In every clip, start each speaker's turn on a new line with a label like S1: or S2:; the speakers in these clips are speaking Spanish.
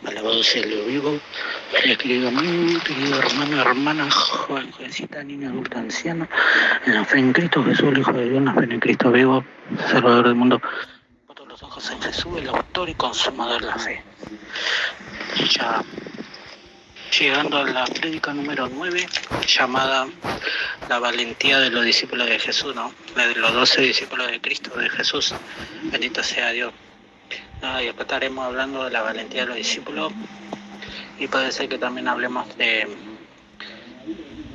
S1: Alabado sea el Dios vivo, querido amigo, querido hermano, hermana, jovencita, niña, adulta, anciana, en la fe en Cristo Jesús, el Hijo de Dios, en la fe en Cristo vivo, Salvador del mundo. Puesto los ojos en Jesús, el autor y consumador de la fe. Ya llegando a la prédica número 9, llamada La valentía de los discípulos de Jesús, ¿no? La de los 12 discípulos de Cristo, de Jesús. Bendito sea Dios. Y acá estaremos hablando de la valentía de los discípulos, y puede ser que también hablemos de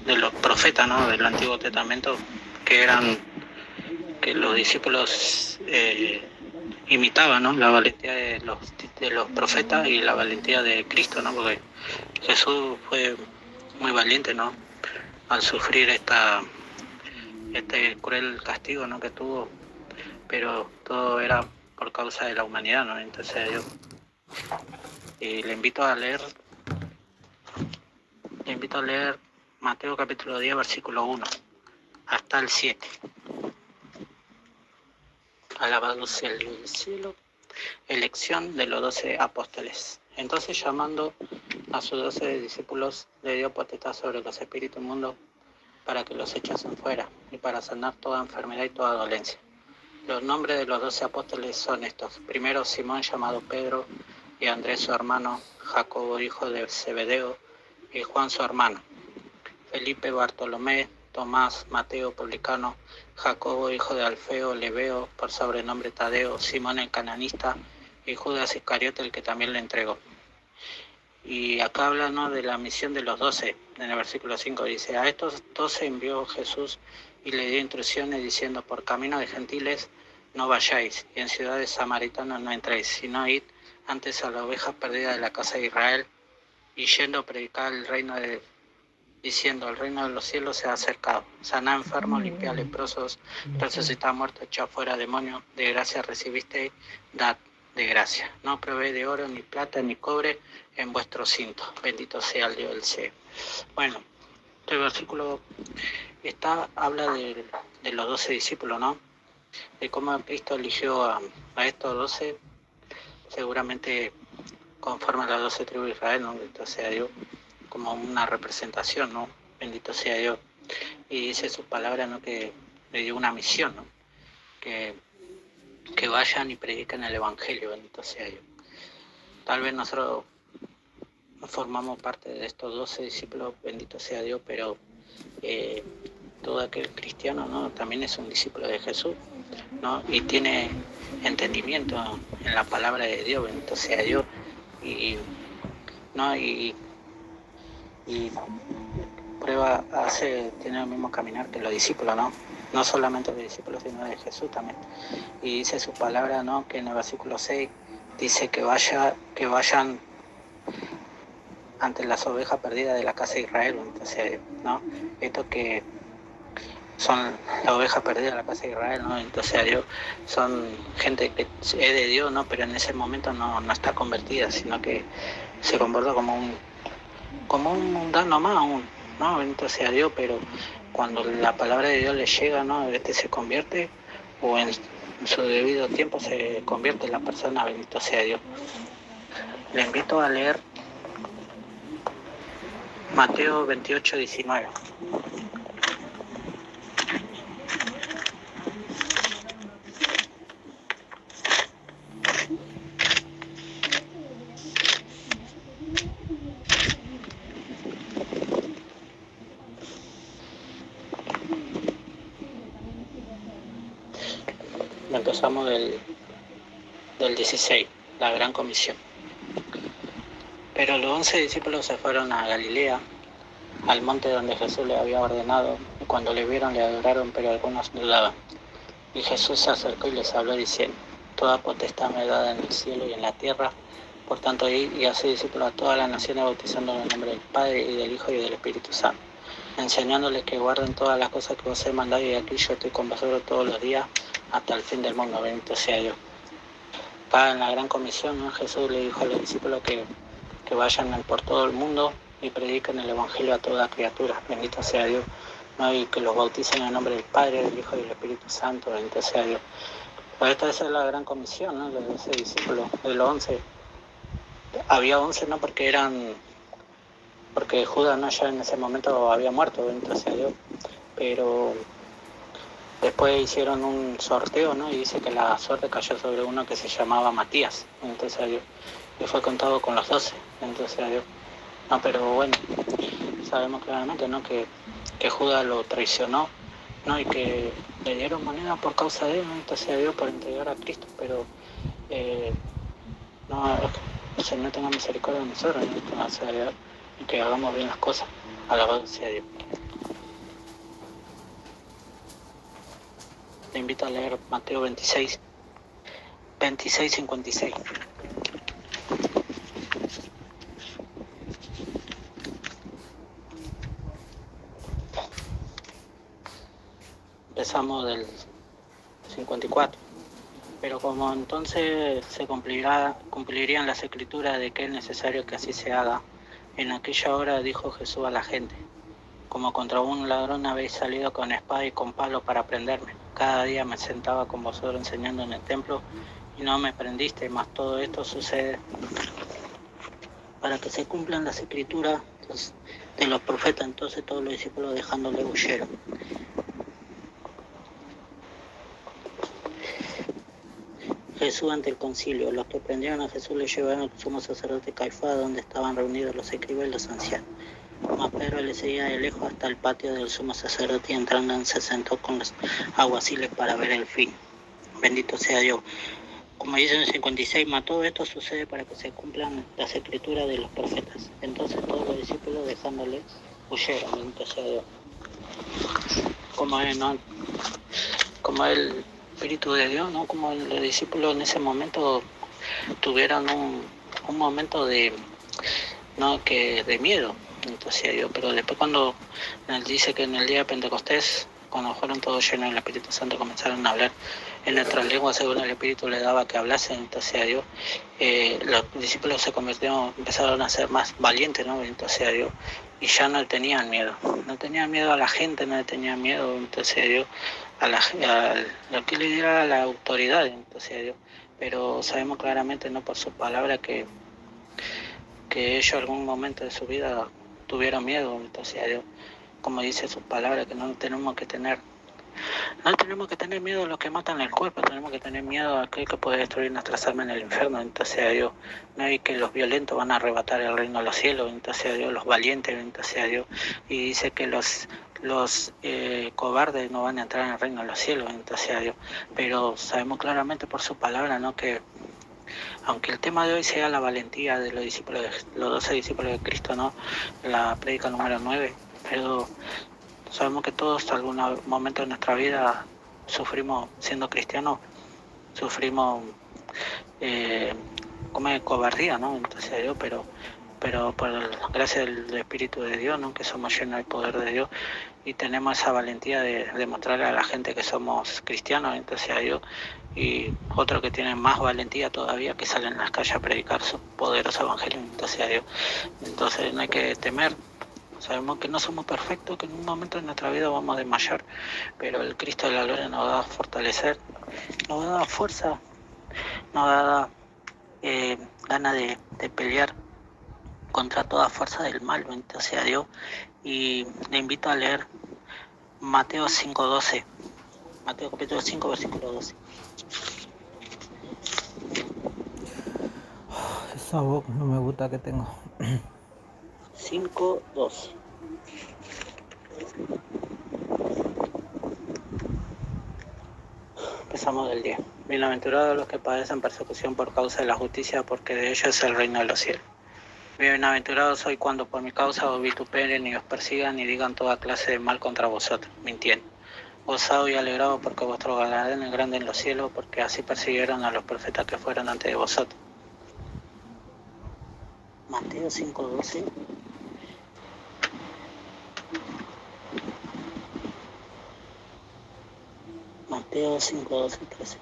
S1: los profetas, ¿no? Del Antiguo Testamento, que los discípulos imitaban, ¿no? La valentía de los profetas y la valentía de Cristo, ¿no? Porque Jesús fue muy valiente, ¿no? Al sufrir este cruel castigo, ¿no? Que tuvo, pero todo era por causa de la humanidad, ¿no? Entonces Dios. Y le invito a leer Mateo capítulo 10, versículo 1 hasta el 7. Alabado sea el Dios del cielo. Elección de los 12 apóstoles. Entonces, llamando a sus 12 discípulos, le dio potestad sobre los espíritus inmundos para que los echasen fuera y para sanar toda enfermedad y toda dolencia. Los nombres de los 12 apóstoles son estos. Primero, Simón, llamado Pedro, y Andrés su hermano, Jacobo hijo de Zebedeo, y Juan su hermano, Felipe, Bartolomé, Tomás, Mateo, publicano, Jacobo hijo de Alfeo, Lebeo, por sobrenombre Tadeo, Simón el cananista, y Judas Iscariote, el que también le entregó. Y acá habla, ¿no?, de la misión de los 12. En el versículo 5 dice: a estos 12 envió Jesús y le dio instrucciones diciendo: por camino de gentiles no vayáis, y en ciudades samaritanas no entréis, sino id antes a la oveja perdida de la casa de Israel, y yendo a predicar el reino diciendo: el reino de los cielos se ha acercado. Saná enfermos, limpiar leprosos, resucitar muertos, echar fuera demonios. De gracia recibiste, dad de gracia. No probé de oro, ni plata, ni cobre en vuestro cinto. Bendito sea el Dios del cielo. Bueno, este versículo habla de los 12 discípulos, ¿no? De cómo Cristo eligió a estos 12, seguramente conforme a las 12 tribus de Israel, ¿no? Bendito sea Dios, como una representación, ¿no? Bendito sea Dios. Y dice su palabra, ¿no?, que le dio una misión, ¿no? Que vayan y prediquen el Evangelio, bendito sea Dios. Tal vez nosotros formamos parte de estos 12 discípulos, bendito sea Dios, pero todo aquel cristiano, ¿no?, también es un discípulo de Jesús, ¿no? Y tiene entendimiento en la palabra de Dios, bendito sea Dios, ¿no? Y prueba, tiene el mismo caminar que los discípulos, ¿no? No solamente los discípulos, sino de Jesús también. Y dice su palabra, ¿no?, que en el versículo 6 dice que vayan ante las ovejas perdidas de la casa de Israel, entonces, ¿no? Esto que son las ovejas perdidas de la casa de Israel, ¿no? Entonces a Dios son gente que es de Dios, ¿no? Pero en ese momento no está convertida, sino que se comporta como un mundano más aún, ¿no? Bendito sea Dios, pero cuando la palabra de Dios le llega, ¿no?, se convierte, o en su debido tiempo se convierte en la persona, bendito sea Dios. Le invito a leer Mateo 28, 19. Empezamos del 16, la gran comisión. Pero los 11 discípulos se fueron a Galilea, al monte donde Jesús les había ordenado, y cuando le vieron le adoraron, pero algunos dudaban. Y Jesús se acercó y les habló diciendo: toda potestad me es dada en el cielo y en la tierra, por tanto id y haced discípulos a todas las naciones, bautizando en el nombre del Padre, y del Hijo, y del Espíritu Santo, enseñándoles que guarden todas las cosas que os he mandado, y aquí yo estoy con vosotros todos los días, hasta el fin del mundo. Bendito sea Dios. Acá en la gran comisión, ¿no?, Jesús le dijo a los discípulos que vayan por todo el mundo y prediquen el Evangelio a toda criatura, bendito sea Dios, ¿no? Y que los bauticen en el nombre del Padre, del Hijo y del Espíritu Santo, bendito sea Dios. Pues esta es la gran comisión, ¿no?, de los 12 discípulos, de los 11 había 11, ¿no? Porque Judas, ¿no? Ya en ese momento había muerto, bendito sea Dios. Pero después hicieron un sorteo, ¿no? Y dice que la suerte cayó sobre uno que se llamaba Matías, bendito sea Dios. Y fue contado con los 12, bendito sea Dios. No, pero bueno, sabemos claramente, ¿no? Que Judas lo traicionó, ¿no? Y que le dieron moneda por causa de él, ¿no? Entonces a Dios por entregar a Cristo, pero no, el Señor tenga misericordia de nosotros, ¿no? O sea, y que hagamos bien las cosas. Alabado sea Dios. Te invito a leer Mateo 26, 56. Empezamos del 54. Pero como entonces se cumplirían las escrituras de que es necesario que así se haga, en aquella hora dijo Jesús a la gente: como contra un ladrón habéis salido con espada y con palo para prenderme. Cada día me sentaba con vosotros enseñando en el templo y no me prendisteis, mas todo esto sucede para que se cumplan las escrituras de los profetas. Entonces todos los discípulos dejándole huyeron. Jesús ante el concilio. Los que prendieron a Jesús le llevaron al sumo sacerdote Caifás, donde estaban reunidos los escribas y los ancianos. Mas Pedro le seguía de lejos hasta el patio del sumo sacerdote y entrando se sentó con los alguaciles para ver el fin. Bendito sea Dios. Como dice en el 56, mas todo esto sucede para que se cumplan las escrituras de los profetas. Entonces todos los discípulos dejándole huyeron. Bendito sea Dios. Como es, ¿no? Como el Espíritu de Dios, ¿no? Como los discípulos en ese momento tuvieron un momento de, ¿no? de miedo, entonces Dios, pero después cuando él dice que en el día de Pentecostés, cuando fueron todos llenos del Espíritu Santo, comenzaron a hablar en nuestras lenguas según el Espíritu le daba que hablasen, entonces a Dios, los discípulos se convirtieron, empezaron a ser más valientes, ¿no? Entonces a Dios, y ya no tenían miedo a la gente, no le tenían miedo, entonces a Dios, a lo que le diera la autoridad, entonces a Dios, pero sabemos claramente, no por su palabra, que ellos en algún momento de su vida tuvieron miedo, entonces a Dios, como dice su palabra, que no tenemos que tener miedo a los que matan el cuerpo, tenemos que tener miedo a aquel que puede destruir nuestras almas en el infierno, entonces a Dios, no hay que los violentos van a arrebatar el reino de los cielos, entonces a Dios, los valientes, entonces a Dios, y dice que los cobardes no van a entrar en el reino de los cielos, entonces a Dios, pero sabemos claramente por su palabra, ¿no? Que aunque el tema de hoy sea la valentía de los discípulos, los 12 discípulos de Cristo, ¿no? La prédica número 9, pero sabemos que todos en algún momento de nuestra vida sufrimos, siendo cristianos, sufrimos como cobardía, ¿no? Entonces Dios, pero por la gracia del Espíritu de Dios, ¿no? Que somos llenos del poder de Dios y tenemos esa valentía de mostrarle a la gente que somos cristianos, entonces a Dios, y otros que tienen más valentía todavía, que salen a las calles a predicar su poderoso evangelio, entonces a Dios. Entonces no hay que temer. Sabemos que no somos perfectos, que en un momento de nuestra vida vamos a desmayar, pero el Cristo de la gloria nos va a fortalecer, nos va a dar fuerza, nos va a dar ganas de pelear contra toda fuerza del mal, bendito sea Dios. Y le invito a leer Mateo 5:12, Mateo capítulo 5, versículo 12.
S2: Esa voz no me gusta que tengo.
S1: 5:12. Empezamos del día. Bienaventurados los que padecen persecución por causa de la justicia, porque de ellos es el reino de los cielos. Bienaventurados sois cuando por mi causa os vituperen y os persigan y digan toda clase de mal contra vosotros, mintiendo. Gozaos y alegraos porque vuestro galardón es grande en los cielos, porque así persiguieron a los profetas que fueron antes de vosotros. Mateo 5:12. Mateo 5:12, 13.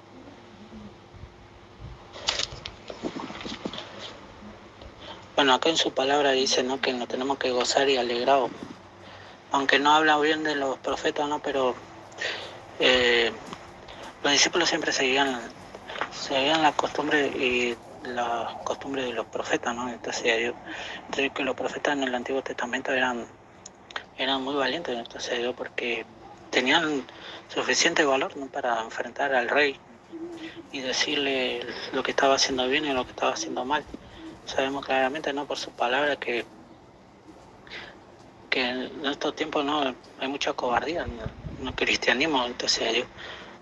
S1: Bueno, acá en su palabra dice, ¿no?, que nos tenemos que gozar y alegrar, aunque no habla bien de los profetas, ¿no?, pero los discípulos siempre seguían la costumbre y la costumbre de los profetas, ¿no? Entonces que los profetas en el Antiguo Testamento eran muy valientes, entonces porque tenían suficiente valor, ¿no?, para enfrentar al rey y decirle lo que estaba haciendo bien y lo que estaba haciendo mal. Sabemos claramente, ¿no?, por sus palabras que en estos tiempos no hay mucha cobardía en el cristianismo, entonces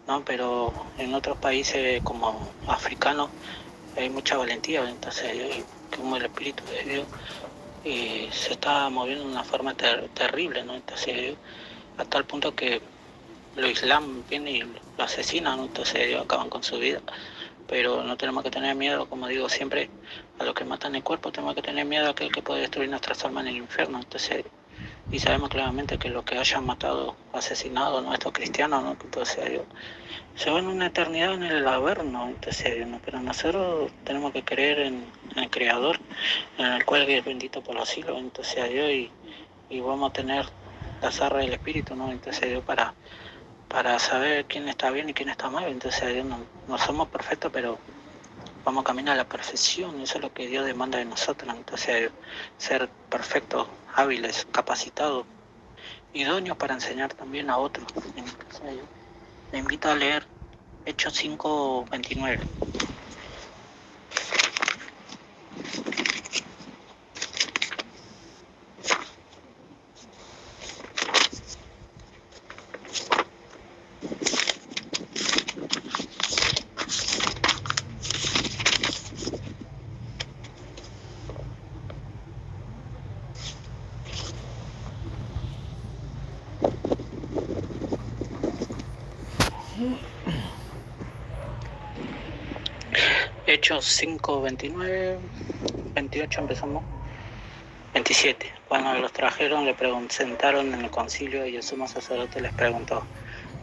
S1: ¿no? Pero en otros países como africanos hay mucha valentía, entonces como el Espíritu de Dios se está moviendo de una forma terrible, ¿no? Entonces a tal punto que los islam viene y lo asesinan, ¿no? Entonces acaban con su vida. Pero no tenemos que tener miedo, como digo siempre, a los que matan el cuerpo, tenemos que tener miedo a aquel que puede destruir nuestras almas en el infierno. Entonces, y sabemos claramente que los que hayan matado, asesinado, ¿no?, estos cristianos, ¿no?, entonces se van una eternidad en el averno, entonces, ¿no?, pero nosotros tenemos que creer en el Creador, en el cual es bendito por los siglos, entonces a Dios, y vamos a tener la zarra del Espíritu, ¿no?, entonces Dios para saber quién está bien y quién está mal. Entonces Dios no somos perfectos, pero vamos a caminar a la perfección. Eso es lo que Dios demanda de nosotros. Entonces ser perfectos, hábiles, capacitados, idóneos para enseñar también a otros. Entonces yo le invito a leer Hechos 5:29. Hechos 5:29, 28 empezamos. 27. Cuando los trajeron, le sentaron en el concilio y el sumo sacerdote les preguntó,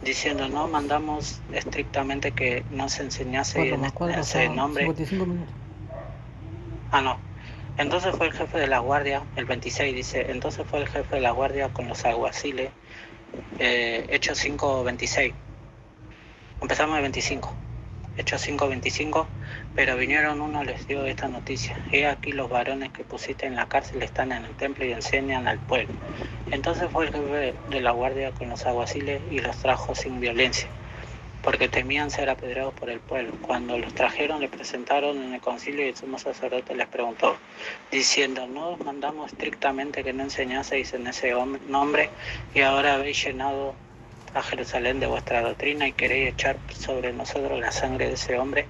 S1: diciendo, no mandamos estrictamente que no se enseñase en ese nombre.
S2: 55 minutos.
S1: No. Entonces fue el jefe de la guardia, el 26 dice, entonces fue el jefe de la guardia con los alguaciles, Hechos 5:26. Empezamos el 25. Hechos 5:25, pero vinieron uno, les dio esta noticia, he aquí los varones que pusiste en la cárcel están en el templo y enseñan al pueblo. Entonces fue el jefe de la guardia con los alguaciles y los trajo sin violencia, porque temían ser apedreados por el pueblo. Cuando los trajeron, le presentaron en el concilio y el sumo sacerdote les preguntó, diciendo, no os mandamos estrictamente que no enseñaseis en ese nombre, y ahora habéis llenado a Jerusalén de vuestra doctrina y queréis echar sobre nosotros la sangre de ese hombre.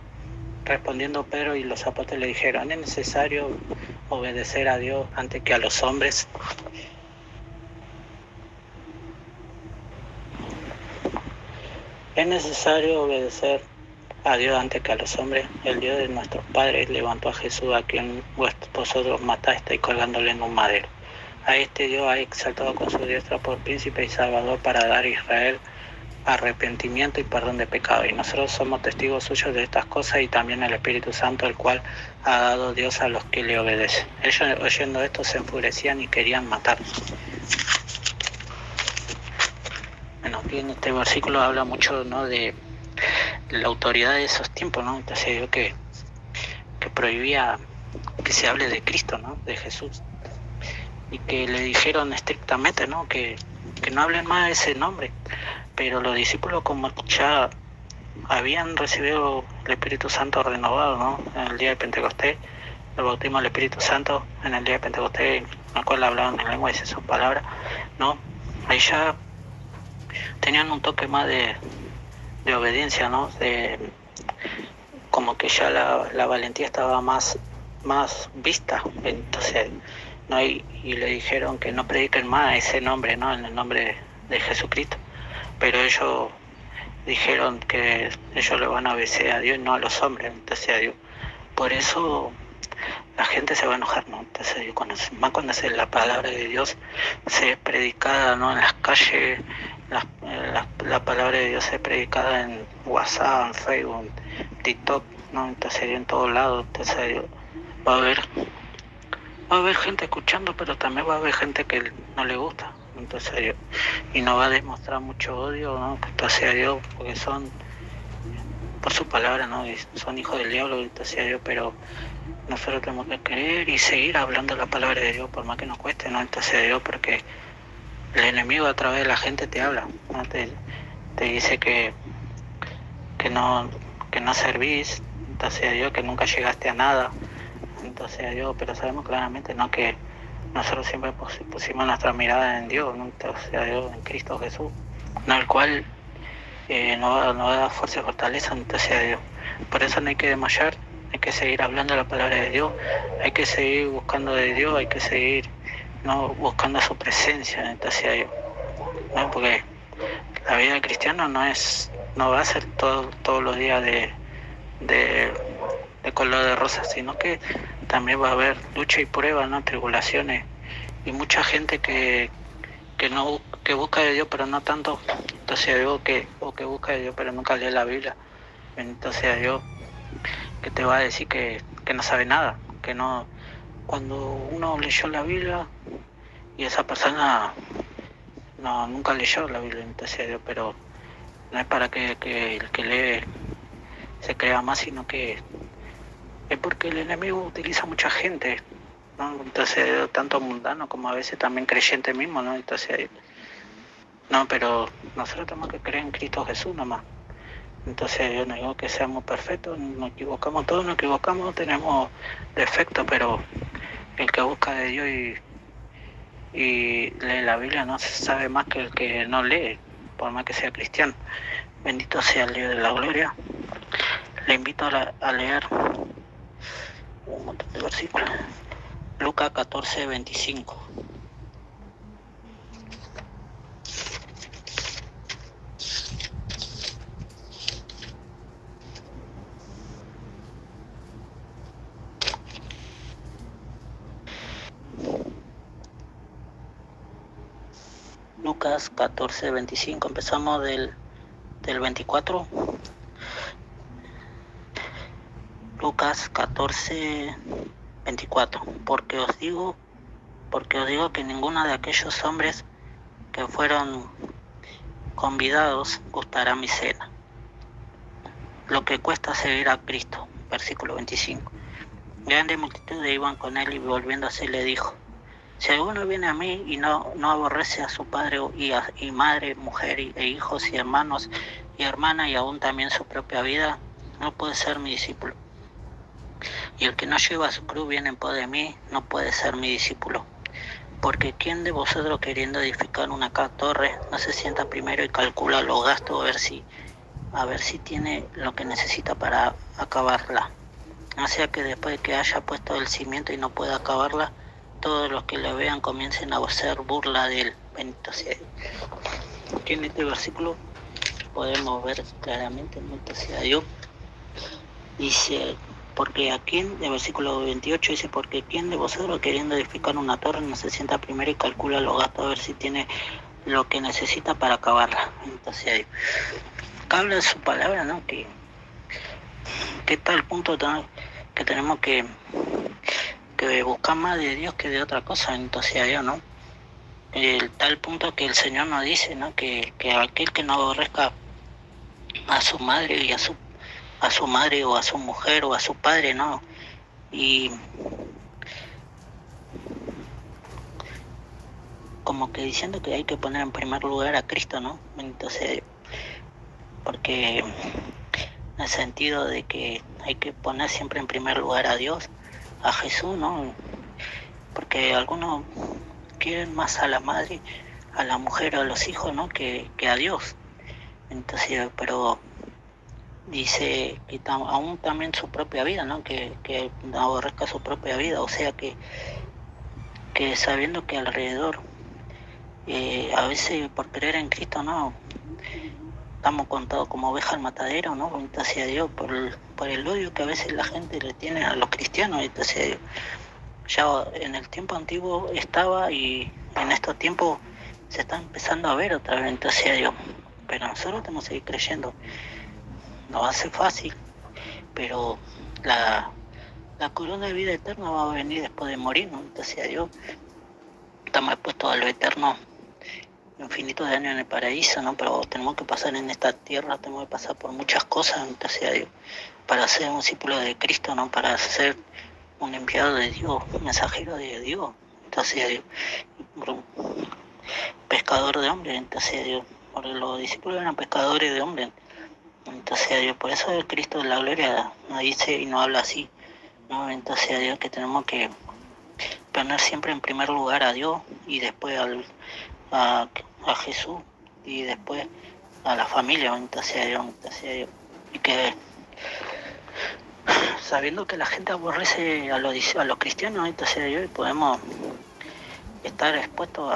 S1: Respondiendo Pedro y los apóstoles le dijeron, ¿es necesario obedecer a Dios antes que a los hombres? Es necesario obedecer a Dios antes que a los hombres. El Dios de nuestros padres levantó a Jesús, a quien vosotros matasteis colgándole en un madero. A este Dios ha exaltado con su diestra por príncipe y salvador para dar a Israel arrepentimiento y perdón de pecado. Y nosotros somos testigos suyos de estas cosas y también el Espíritu Santo, el cual ha dado Dios a los que le obedecen. Ellos, oyendo esto, se enfurecían y querían matar. Bueno, aquí en este versículo habla mucho, ¿no?, de la autoridad de esos tiempos, ¿no? Entonces yo que prohibía que se hable de Cristo, ¿no?, de Jesús, y que le dijeron estrictamente, ¿no?, que no hablen más de ese nombre. Pero los discípulos, como ya habían recibido el Espíritu Santo renovado, ¿no?, en el día de Pentecostés, el bautismo del Espíritu Santo en el día de Pentecostés, en el cual hablaban en lengua y sus palabras, ¿no?, ahí ya tenían un toque más de obediencia, ¿no?, como que ya la valentía estaba más vista. Entonces, ¿no?, y le dijeron que no prediquen más ese nombre, ¿no?, en el nombre de Jesucristo. Pero ellos dijeron que ellos le van a obedecer a Dios y no a los hombres, entonces a Dios. Por eso la gente se va a enojar, ¿no? Entonces, más cuando la palabra de Dios se es predicada, ¿no?, en las calles, la palabra de Dios es predicada en WhatsApp, en Facebook, en TikTok, ¿no? Entonces en todos lados, entonces va a haber gente escuchando, pero también va a haber gente que no le gusta, entonces y no va a demostrar mucho odio, ¿no?, entonces a Dios, porque por su palabra, ¿no? Y son hijos del diablo, bendito sea Dios, pero nosotros tenemos que creer y seguir hablando la palabra de Dios, por más que nos cueste, ¿no? Bendito sea Dios, porque el enemigo a través de la gente te habla, ¿no? Te dice que no, que no servís, entonces a Dios, que nunca llegaste a nada, entonces a Dios, pero sabemos claramente, ¿no? Que nosotros siempre pusimos nuestra mirada en Dios, ¿no? Entonces a Dios, en Cristo Jesús, ¿no? El cual nos va a dar fuerza y fortaleza, entonces a Dios. Por eso no hay que desmayar, hay que seguir hablando la palabra de Dios, hay que seguir buscando de Dios, hay que seguir, ¿no? Buscando su presencia, entonces a Dios, ¿no? Porque la vida del cristiano no va a ser todos los días de, de color de rosa, sino que también va a haber lucha y prueba, ¿no? Tribulaciones y mucha gente que busca de Dios pero no tanto, entonces digo que busca de Dios pero nunca lee la Biblia, entonces a Dios que te va a decir que no sabe nada, que no, cuando uno leyó la Biblia y esa persona nunca leyó la Biblia, entonces a Dios, pero no es para que el que lee se crea más, sino que es porque el enemigo utiliza mucha gente, ¿no? Entonces, tanto mundano como a veces también creyente mismo, ¿no? Entonces, no, pero nosotros tenemos que creer en Cristo Jesús nomás. Entonces, yo no digo que seamos perfectos, nos equivocamos todos, nos equivocamos, tenemos defectos, pero el que busca de Dios y lee la Biblia no sabe más que el que no lee, por más que sea cristiano. Bendito sea el Dios de la gloria. Le invito a leer un montón de versículos. Lucas 14:25. Lucas 14:25, empezamos del 24. Lucas 14:24. Porque os digo que ninguno de aquellos hombres que fueron convidados gustará mi cena. Lo que cuesta seguir a Cristo. Versículo 25. Grandes multitudes iban con él y volviéndose le dijo: si alguno viene a mí y no aborrece a su padre y madre, mujer e hijos y hermanos y hermanas y aún también su propia vida, no puede ser mi discípulo. Y el que no lleva su cruz viene en pos de mí, no puede ser mi discípulo. Porque ¿quién de vosotros queriendo edificar una torre no se sienta primero y calcula los gastos a ver si tiene lo que necesita para acabarla? No sea que después de que haya puesto el cimiento y no pueda acabarla, todos los que lo vean comiencen a hacer burla de él. Bendito sea Dios. Aquí en este versículo podemos ver claramente, bendito sea Dios. Dice, porque aquí en el versículo 28 dice, porque ¿quién de vosotros queriendo edificar una torre no se sienta primero y calcula los gastos a ver si tiene lo que necesita para acabarla? Bendito sea Dios. Acá habla de su palabra, ¿no? Que está el punto que tenemos que buscar más de Dios que de otra cosa, entonces Dios, ¿no? El tal punto que el Señor nos dice, ¿no? Que aquel que no aborrezca a su madre y a su madre o a su mujer o a su padre, ¿no? Y como que diciendo que hay que poner en primer lugar a Cristo, ¿no? Entonces, porque en el sentido de que hay que poner siempre en primer lugar a Dios, a Jesús, ¿no? Porque algunos quieren más a la madre, a la mujer o a los hijos, ¿no? Que a Dios. Entonces, pero dice que aún también su propia vida, ¿no? Que aborrezca su propia vida, o sea que sabiendo que alrededor, a veces por creer en Cristo, ¿no? Estamos contados como ovejas al matadero, ¿no? Entonces a Dios, por el odio que a veces la gente le tiene a los cristianos, entonces ya en el tiempo antiguo estaba y en estos tiempos se está empezando a ver otra vez, entonces a Dios. Pero nosotros tenemos que seguir creyendo. No va a ser fácil, pero la corona de vida eterna va a venir después de morir, ¿no? Entonces a Dios estamos expuestos a lo eterno infinitos de años en el paraíso, ¿no? Pero tenemos que pasar en esta tierra, tenemos que pasar por muchas cosas, entonces sea Dios, para ser un discípulo de Cristo, ¿no? Para ser un enviado de Dios, un mensajero de Dios, entonces sea Dios, un pescador de hombres, entonces sea Dios, porque los discípulos eran pescadores de hombres, entonces sea Dios, por eso el Cristo de la gloria nos dice y nos habla así, ¿no? Entonces sea Dios que tenemos que poner siempre en primer lugar a Dios y después a, a Jesús y después a la familia, entonces sea Dios, y que sabiendo que la gente aborrece a los cristianos, entonces Dios, podemos estar expuestos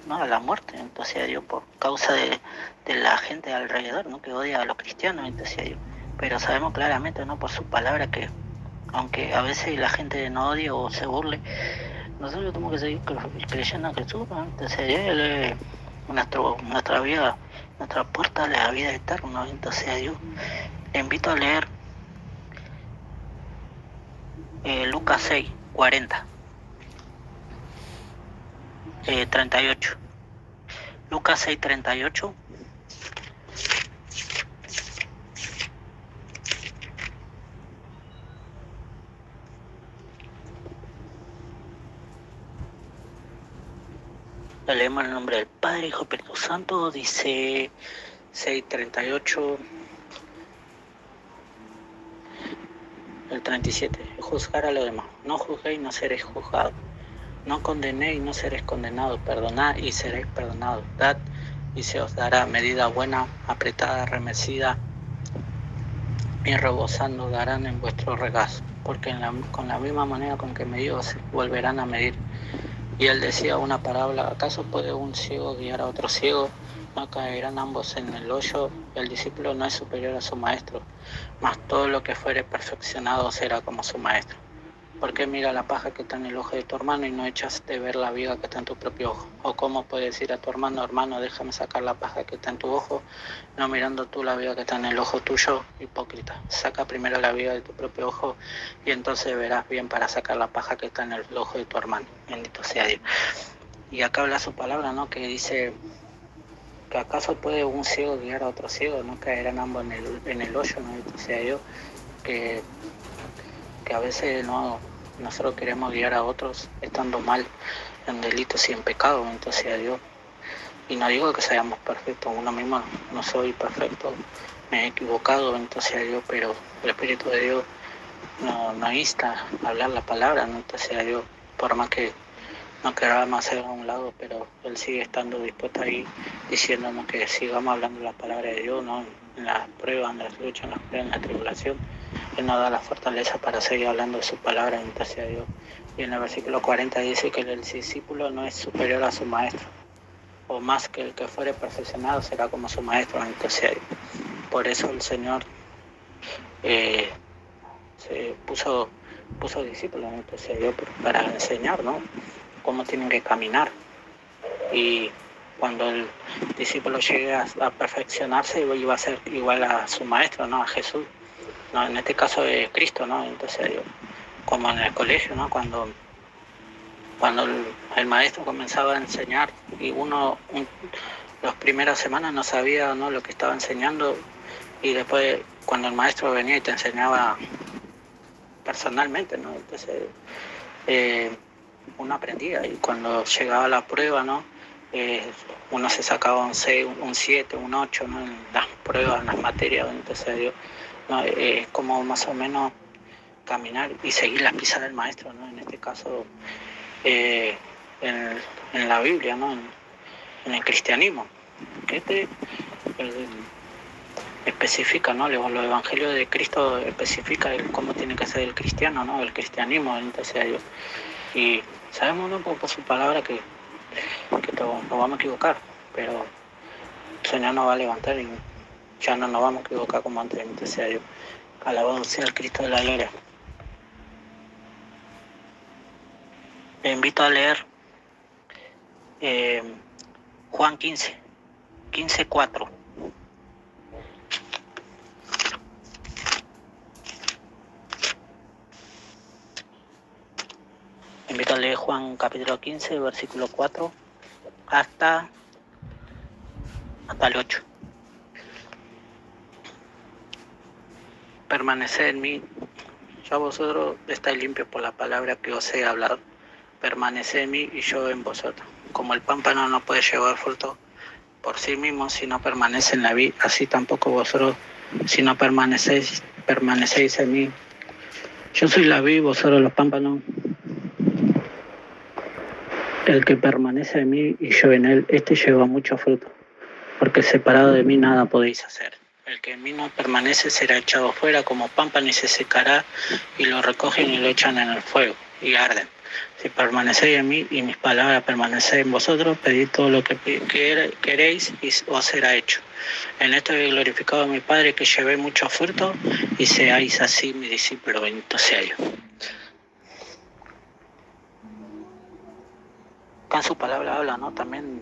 S1: ¿no? a la muerte, entonces Dios, por causa de la gente alrededor, ¿no? Que odia a los cristianos, entonces Dios. Pero sabemos claramente, ¿no? Por su palabra, que aunque a veces la gente no odie o se burle, nosotros tenemos que seguir creyendo en Jesús, ¿no? Entonces Él es nuestra vida, nuestra puerta a la vida eterna, ¿no? Entonces Dios. Le invito a leer Lucas 6, 40, 38. Lucas 6, 38. Le leemos en el nombre del Padre, Hijo y Espíritu Santo. Dice 6:38, el 37. Juzgar a los demás. No juzguéis, no seréis juzgados. No condenéis, no seréis condenados. Perdonad y seréis perdonados. Dad y se os dará medida buena, apretada, remecida y rebosando darán en vuestro regazo. Porque con la misma manera con que medís os volverán a medir. Y él decía una parábola: ¿acaso puede un ciego guiar a otro ciego? ¿No caerán ambos en el hoyo? El discípulo no es superior a su maestro, mas todo lo que fuere perfeccionado será como su maestro. ¿Por qué mira la paja que está en el ojo de tu hermano y no echas de ver la viga que está en tu propio ojo? ¿O cómo puedes decir a tu hermano: hermano, déjame sacar la paja que está en tu ojo, no mirando tú la viga que está en el ojo tuyo? Hipócrita, saca primero la viga de tu propio ojo y entonces verás bien para sacar la paja que está en el ojo de tu hermano. Bendito sea Dios. Y acá habla su palabra, ¿no? Que dice que acaso puede un ciego guiar a otro ciego, ¿no? Caerán ambos en el hoyo, ¿no? Bendito sea Dios. Que a veces no, nosotros queremos guiar a otros estando mal en delitos y en pecados, entonces a Dios. Y no digo que seamos perfectos, uno mismo no soy perfecto, me he equivocado, entonces a Dios, pero el Espíritu de Dios nos insta a hablar la palabra, ¿no? Entonces a Dios, por más que no queramos hacer a un lado, pero Él sigue estando dispuesto ahí, diciéndonos que sigamos hablando la palabra de Dios, ¿no? En las pruebas, en las luchas, en la tribulación. Él nos da la fortaleza para seguir hablando de su palabra, bendito sea Dios. Y en el versículo 40 dice que el discípulo no es superior a su maestro, o más que el que fuere perfeccionado será como su maestro, bendito sea Dios. Por eso el Señor se puso discípulos, bendito sea Dios, para enseñar, ¿no? Cómo tienen que caminar. Y cuando el discípulo llegue a perfeccionarse, iba a ser igual a su maestro, ¿no? A Jesús. ¿No? En este caso es Cristo, ¿no? Entonces, como en el colegio, ¿no? Cuando el maestro comenzaba a enseñar y las primeras semanas no sabía, ¿no? Lo que estaba enseñando, y después cuando el maestro venía y te enseñaba personalmente, ¿no? Entonces uno aprendía, y cuando llegaba la prueba, ¿no? Uno se sacaba un 6, un 7, un 8, ¿no? En las pruebas, en las materias, entonces ¿no? Como más o menos caminar y seguir las pisadas del maestro, ¿no? En este caso, eh, en la Biblia, ¿no? En el cristianismo, que especifica, ¿no? Los evangelios de Cristo especifica cómo tiene que ser el cristiano, ¿no? El cristianismo, entonces y sabemos, ¿no? Por su palabra que nos vamos a equivocar, pero el Señor nos va a levantar y ya no nos vamos a equivocar como antes, entonces Dios. Alabado sea el Cristo de la gloria. Le invito a leer Juan 15:4. Le invito a leer Juan capítulo 15, versículo 4 hasta hasta el 8. Permaneced en mí, ya vosotros estáis limpios por la palabra que os he hablado. Permaneced en mí y yo en vosotros. Como el pámpano no puede llevar fruto por sí mismo si no permanece en la vid, así tampoco vosotros si no permanecéis en mí. Yo soy la vid, vosotros los pámpanos. El que permanece en mí y yo en él, este lleva mucho fruto, porque separado de mí nada podéis hacer. El que en mí no permanece será echado fuera como pámpano y se secará, y lo recogen y lo echan en el fuego, y arden. Si permanecéis en mí y mis palabras permanecen en vosotros, pedid todo lo que queréis y os será hecho. En esto he glorificado a mi Padre, que llevé mucho fruto y seáis así mi discípulo. Bendito sea yo. Acá en su palabra habla, ¿no?, también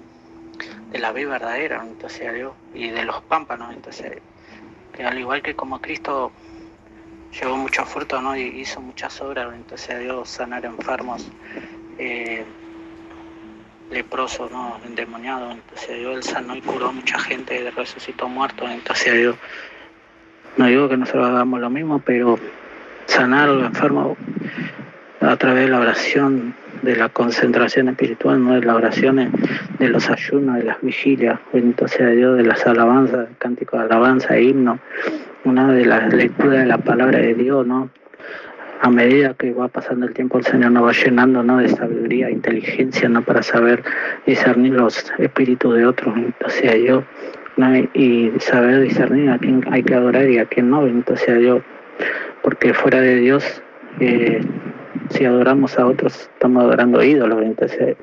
S1: de la vid verdadera, bendito sea Dios, y de los pámpanos, bendito sea Dios. Que al igual que como Cristo llevó mucho fruto, ¿no?, y hizo muchas obras, bendito sea Dios, sanar enfermos, leprosos, ¿no?, endemoniados, bendito sea Dios, él sanó y curó a mucha gente, resucitó muertos, bendito sea Dios. No digo que nosotros hagamos lo mismo, pero sanar a los enfermos a través de la oración, de la concentración espiritual, no de las oraciones, de los ayunos, de las vigilias, bendito sea Dios, de las alabanzas, cánticos de alabanza, himnos, una de las lecturas de la palabra de Dios, ¿no? A medida que va pasando el tiempo, el Señor nos va llenando, ¿no?, de sabiduría, inteligencia, ¿no?, para saber discernir los espíritus de otros, bendito sea Dios, ¿no?, y saber discernir a quién hay que adorar y a quién no, bendito sea Dios, porque fuera de Dios, si adoramos a otros, estamos adorando ídolos, entonces,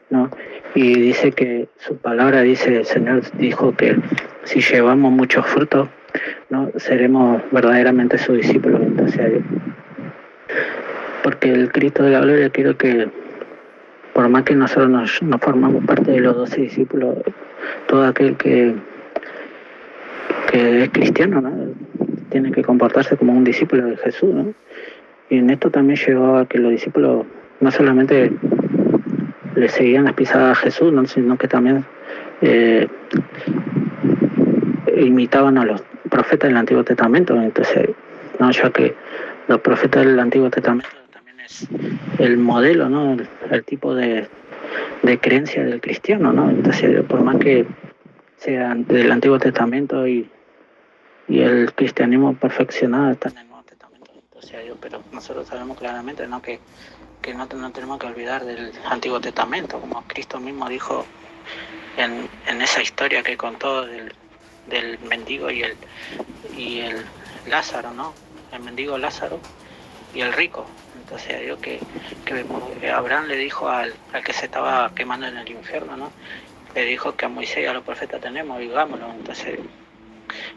S1: ¿no? Y dice que su palabra, dice el Señor, dijo que si llevamos muchos frutos, ¿no?, seremos verdaderamente sus discípulos, entonces, porque el Cristo de la gloria, quiero que, por más que nosotros no formamos parte de los 12 discípulos, todo aquel que es cristiano, ¿no?, tiene que comportarse como un discípulo de Jesús, ¿no? Y en esto también llevaba a que los discípulos no solamente le seguían las pisadas a Jesús, ¿no?, sino que también imitaban a los profetas del Antiguo Testamento. Entonces, ¿no?, ya que los profetas del Antiguo Testamento también es el modelo, ¿no?, el tipo de creencia del cristiano, ¿no? Entonces, por más que sean del Antiguo Testamento y el cristianismo perfeccionado está en el Nuevo Testamento, entonces, pero nosotros sabemos claramente, ¿no?, que no tenemos que olvidar del Antiguo Testamento, como Cristo mismo dijo en esa historia que contó del mendigo y el Lázaro, ¿no?, el mendigo Lázaro y el rico. Entonces, Dios que Abraham le dijo al que se estaba quemando en el infierno, ¿no?, le dijo que a Moisés y a los profetas tenemos, digámoslo. Entonces,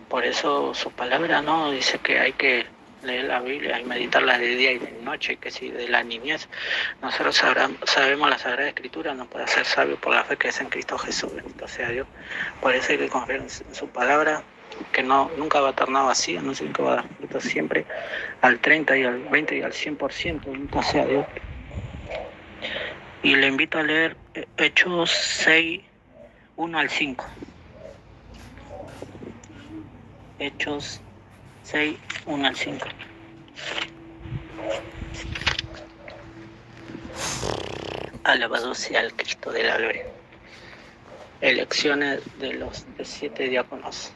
S1: por eso su palabra, ¿no?, dice que hay que leer la Biblia y meditarla de día y de noche, que si de la niñez nosotros sabemos la Sagrada Escritura, nos puede hacer sabios por la fe que es en Cristo Jesús, bendito sea Dios. Por eso hay que confiar en su palabra, que nunca va a tornar vacía, no sé, que va a dar fruto siempre al 30 y al 20 y al 100%, bendito sea Dios. Y le invito a leer Hechos 6, 1 al 5. Hechos 6, 1 al 5. Alabado sea el Cristo de la gloria. Elecciones de los 7 diáconos.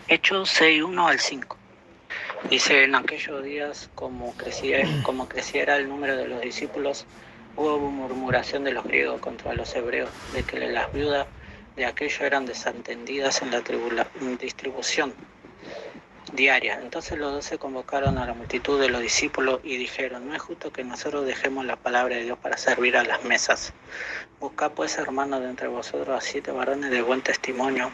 S1: Hechos 6, 1 al 5. Dice: en aquellos días, como creciera el número de los discípulos, hubo murmuración de los griegos contra los hebreos, de que las viudas de aquellos eran desatendidas en la distribución diaria. Entonces los 12 convocaron a la multitud de los discípulos y dijeron: no es justo que nosotros dejemos la palabra de Dios para servir a las mesas. Buscad pues, hermanos, de entre vosotros a 7 varones de buen testimonio,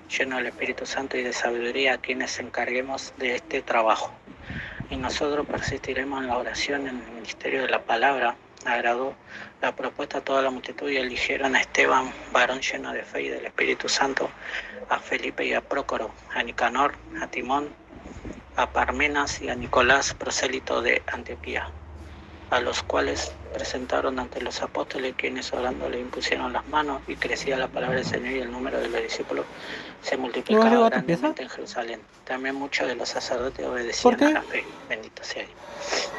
S1: llenos del Espíritu Santo y de sabiduría, a quienes encarguemos de este trabajo. Y nosotros persistiremos en la oración, en el ministerio de la palabra. Agradó la propuesta a toda la multitud y eligieron a Esteban, varón lleno de fe y del Espíritu Santo, a Felipe y a Prócoro, a Nicanor, a Timón, a Parmenas y a Nicolás, prosélito de Antioquía. a los cuales presentaron ante los apóstoles, quienes orando le impusieron las manos, y crecía la palabra del Señor y el número de los discípulos se multiplicaba grandemente en Jerusalén. También muchos de los sacerdotes obedecían a la fe. Bendito sea Dios.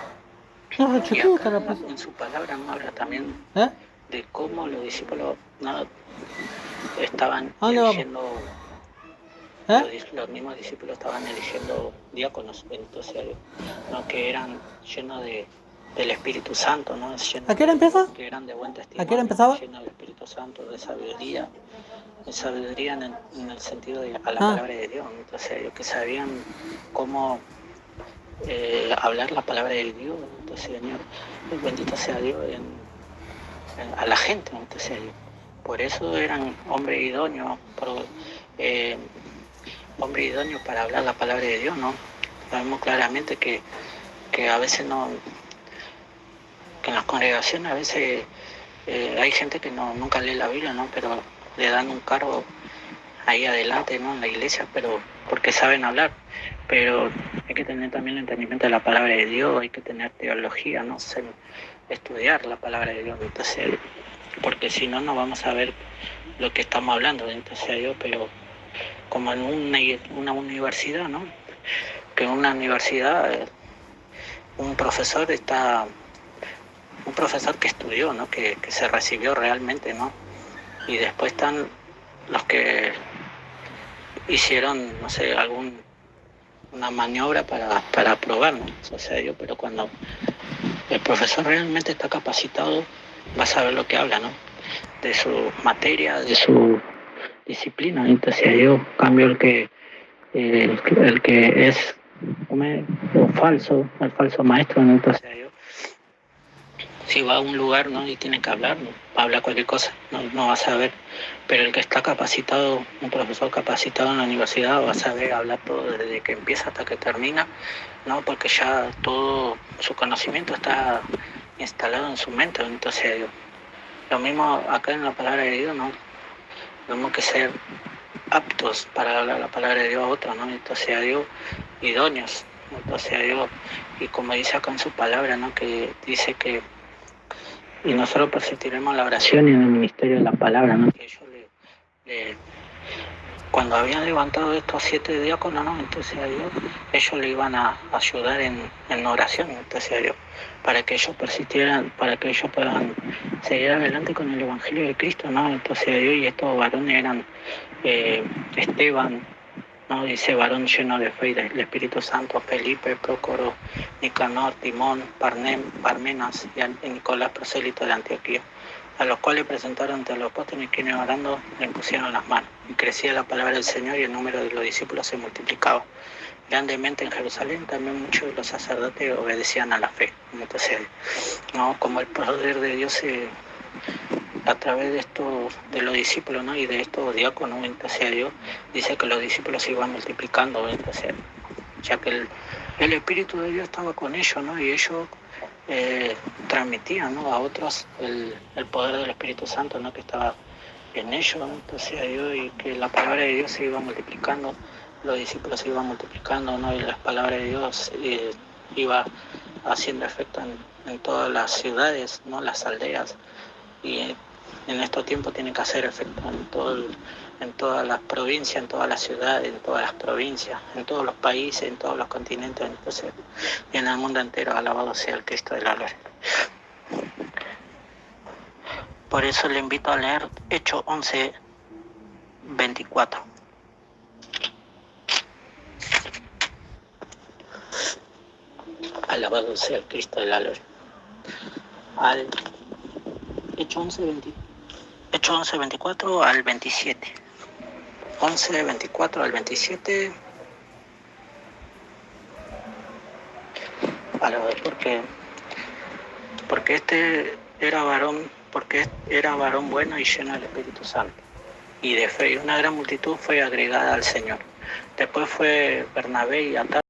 S1: Y acá en su palabra no habla también de cómo los discípulos estaban eligiendo, los mismos discípulos estaban eligiendo diáconos, bendito sea Dios, ¿no? Que eran llenos del Espíritu Santo, ¿no?
S2: ¿A qué hora empieza?
S1: Que eran de buen testimonio.
S2: ¿A qué hora empezaba?
S1: Llenos del Espíritu Santo, de sabiduría en el sentido de a la palabra de Dios, bendito sea Dios, que sabían cómo hablar la palabra de Dios, bendito sea Dios, a la gente, bendito sea Dios. Por eso eran hombres idóneos, para hablar la palabra de Dios, ¿no? Sabemos claramente que a veces no, que en las congregaciones a veces hay gente que nunca lee la Biblia, ¿no? Pero le dan un cargo ahí adelante, ¿no? En la iglesia, pero porque saben hablar. Pero hay que tener también el entendimiento de la palabra de Dios, hay que tener teología, ¿no? Estudiar la palabra de Dios, entonces, porque si no, no vamos a ver lo que estamos hablando, entonces pero como en una universidad, ¿no? Que en una universidad un profesor que estudió, ¿no? Que se recibió realmente, ¿no? Y después están los que hicieron, no sé, una maniobra para aprobar, ¿no? O sea, pero cuando el profesor realmente está capacitado, va a saber lo que habla, ¿no? De su materia, de su disciplina. Entonces yo cambio el que es el falso maestro, ¿no? Entonces yo, si va a un lugar, ¿no? Y tiene que hablar, ¿no? Habla cualquier cosa, no va a saber. Pero el que está capacitado, un profesor capacitado en la universidad, va a saber hablar todo desde que empieza hasta que termina, ¿no? Porque ya todo su conocimiento está instalado en su mente. Entonces lo mismo acá en la palabra de Dios, ¿no? Tenemos que ser aptos para hablar la palabra de Dios a otros, ¿no? Entonces a Dios, idóneos, entonces a Dios, y como dice acá en su palabra, ¿no? Que dice que y nosotros persistiremos la oración y en el ministerio de la palabra, ¿no? Que ellos cuando habían levantado estos 7 diáconos, ¿no? Entonces a Dios, ellos le iban a ayudar en oración, entonces a Dios, para que ellos persistieran, para que ellos puedan seguir adelante con el Evangelio de Cristo, ¿no? Entonces a Dios, y estos varones eran Esteban, ¿no? Dice varón lleno de fe y del Espíritu Santo, Felipe, Prócoro, Nicanor, Timón, Parmenas y Nicolás, prosélito de Antioquía, a los cuales presentaron ante los apóstoles, y quienes orando le impusieron las manos. Y crecía la palabra del Señor y el número de los discípulos se multiplicaba grandemente en Jerusalén. También muchos de los sacerdotes obedecían a la fe. Entonces, ¿no? Como el poder de Dios a través de los discípulos, ¿no? Y de estos diáconos, entonces Dios dice que los discípulos se iban multiplicando, entonces, ya que el Espíritu de Dios estaba con ellos, ¿no? Y ellos transmitían, ¿no? A otros el poder del Espíritu Santo, ¿no? Que estaba en ellos, entonces Dios, y que la palabra de Dios se iba multiplicando, los discípulos se iban multiplicando, ¿no? Y la palabra de Dios iba haciendo efecto en todas las ciudades, ¿no? Las aldeas, y en estos tiempos tiene que hacer efecto en todas las provincias, en todas las ciudades, en todas las provincias, en todos los países, en todos los continentes, entonces, y en el mundo entero. Alabado sea el Cristo de la gloria. Por eso le invito a leer Hechos 11:24. Alabado sea el Cristo de la gloria. Hechos 11:24 al 27. 11:24 al 27. Porque este era varón bueno y lleno del Espíritu Santo y de fe, y una gran multitud fue agregada al Señor. Después fue Bernabé y Atar